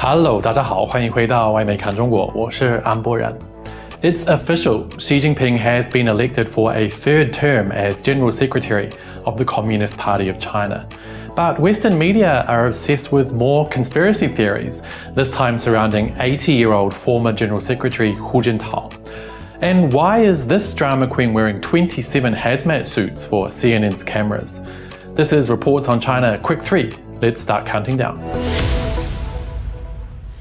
Hello， 大家好，欢迎回到外媒看中国，我是安博然。It's official, Xi Jinping has been elected for a third term as General Secretary of the Communist Party of China. But Western media are obsessed with more conspiracy theories, this time surrounding 80-year-old former General Secretary Hu Jintao. And why is this drama queen wearing 27 hazmat suits for CNN's cameras? This is Reports on China Quick 3. Let's start counting down.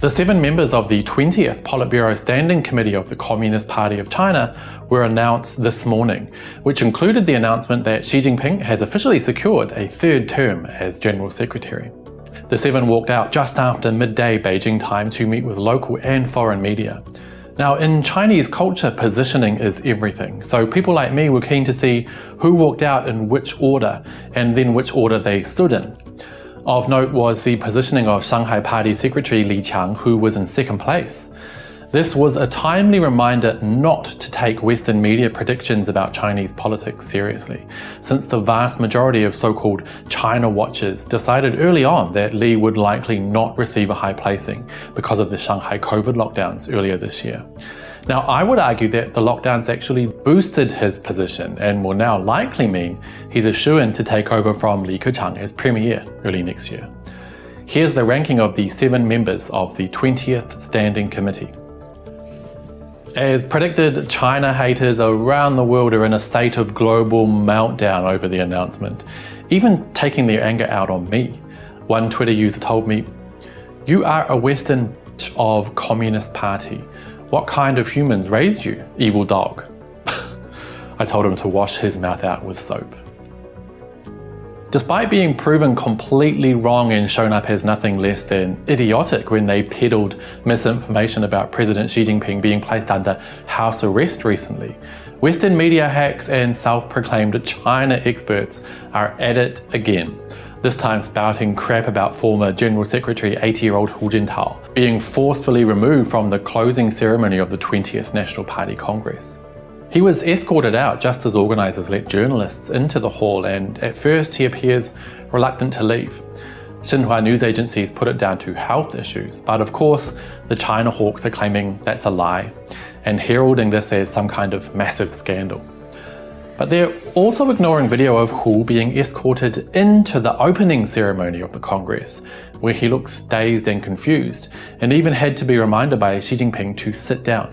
The 7 members of the 20th Politburo Standing Committee of the Communist Party of China were announced this morning, which included the announcement that Xi Jinping has officially secured a third term as General Secretary. The 7 walked out just after midday Beijing time to meet with local and foreign media. Now, in Chinese culture, positioning is everything, so people like me were keen to see who walked out in which order, and then which order they stood in. Of note was the positioning of Shanghai Party Secretary Li Qiang, who was in second place. This was a timely reminder not to take Western media predictions about Chinese politics seriously, since the vast majority of so-called China watchers decided early on that Li would likely not receive a high placing because of the Shanghai COVID lockdowns earlier this year. Now, I would argue that the lockdowns actually boosted his position and will now likely mean he's a shoo-in to take over from Li Keqiang as Premier early next year. Here's the ranking of the 7 members of the 20th Standing Committee. As predicted, China haters around the world are in a state of global meltdown over the announcement, even taking their anger out on me. One Twitter user told me, "You are a Western bitch of Communist Party. What kind of humans raised you, evil dog?" I told him to wash his mouth out with soap. Despite being proven completely wrong and shown up as nothing less than idiotic when they peddled misinformation about President Xi Jinping being placed under house arrest recently, Western media hacks and self-proclaimed China experts are at it again, this time spouting crap about former General Secretary 80-year-old Hu Jintao being forcefully removed from the closing ceremony of the 20th National Party Congress. He was escorted out just as organisers let journalists into the hall, and at first he appears reluctant to leave. Xinhua news agencies put it down to health issues, but of course the China hawks are claiming that's a lie and heralding this as some kind of massive scandal. But they're also ignoring video of Hu being escorted into the opening ceremony of the Congress, where he looks dazed and confused, and even had to be reminded by Xi Jinping to sit down.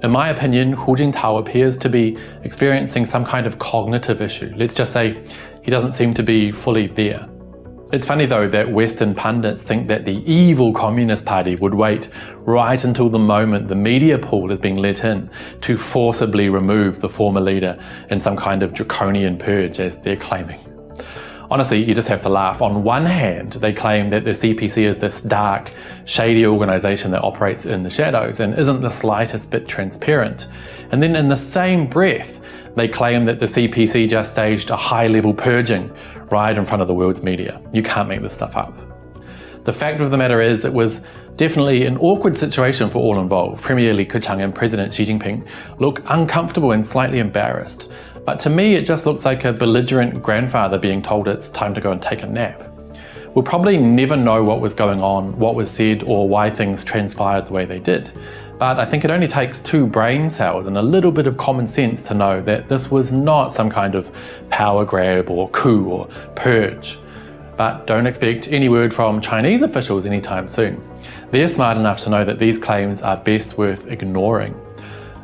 In my opinion, Hu Jintao appears to be experiencing some kind of cognitive issue. Let's just say he doesn't seem to be fully there. It's funny though that Western pundits think that the evil Communist Party would wait right until the moment the media pool is being let in to forcibly remove the former leader in some kind of draconian purge, as they're claiming. Honestly, you just have to laugh. On one hand, they claim that the CPC is this dark, shady organisation that operates in the shadows and isn't the slightest bit transparent. And then in the same breath, they claim that the CPC just staged a high-level purging right in front of the world's media. You can't make this stuff up. The fact of the matter is, it was definitely an awkward situation for all involved. Premier Li Keqiang and President Xi Jinping look uncomfortable and slightly embarrassed. But to me, it just looks like a belligerent grandfather being told it's time to go and take a nap. We'll probably never know what was going on, what was said, or why things transpired the way they did. But I think it only takes 2 brain cells and a little bit of common sense to know that this was not some kind of power grab or coup or purge. But don't expect any word from Chinese officials anytime soon. They're smart enough to know that these claims are best worth ignoring.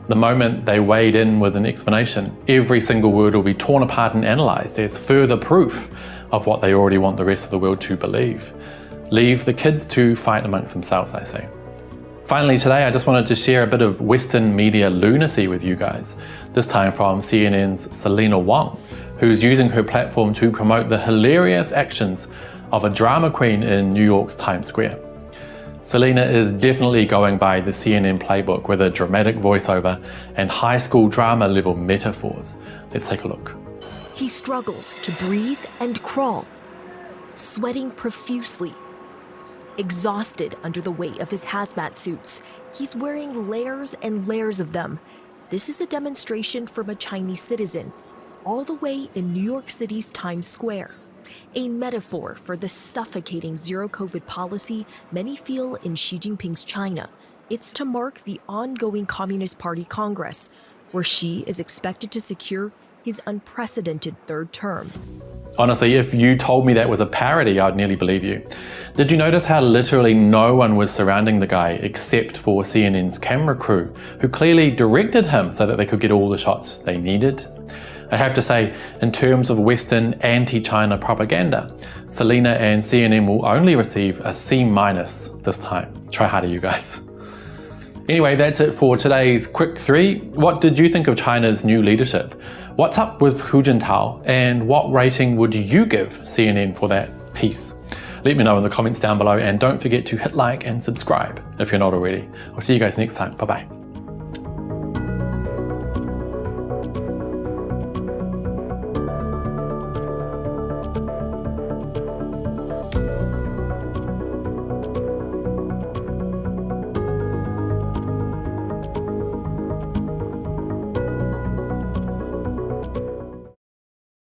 The moment they wade in with an explanation, every single word will be torn apart and analysed as further proof of what they already want the rest of the world to believe. Leave the kids to fight amongst themselves, I say. Finally today, I just wanted to share a bit of Western media lunacy with you guys, this time from CNN's Selena Wang, who's using her platform to promote the hilarious actions of a drama queen in New York's Times Square. Selena is definitely going by the CNN playbook with a dramatic voiceover and high school drama level metaphors. Let's take a look. He struggles to breathe and crawl, sweating profusely. Exhausted under the weight of his hazmat suits, he's wearing layers and layers of them. This is a demonstration from a Chinese citizen, all the way in New York City's Times Square. a metaphor for the suffocating zero-COVID policy many feel in Xi Jinping's China. It's to mark the ongoing Communist Party Congress, where Xi is expected to secure his unprecedented third term. Honestly, if you told me that was a parody, I'd nearly believe you. Did you notice how literally no one was surrounding the guy except for CNN's camera crew, who clearly directed him so that they could get all the shots they needed? I have to say, in terms of Western anti-China propaganda, Selena and CNN will only receive a C- this time. Try harder, you guys. Anyway, that's it for today's Quick 3. What did you think of China's new leadership? What's up with Hu Jintao? And what rating would you give CNN for that piece? Let me know in the comments down below, and don't forget to hit like and subscribe if you're not already. I'll see you guys next time. Bye bye.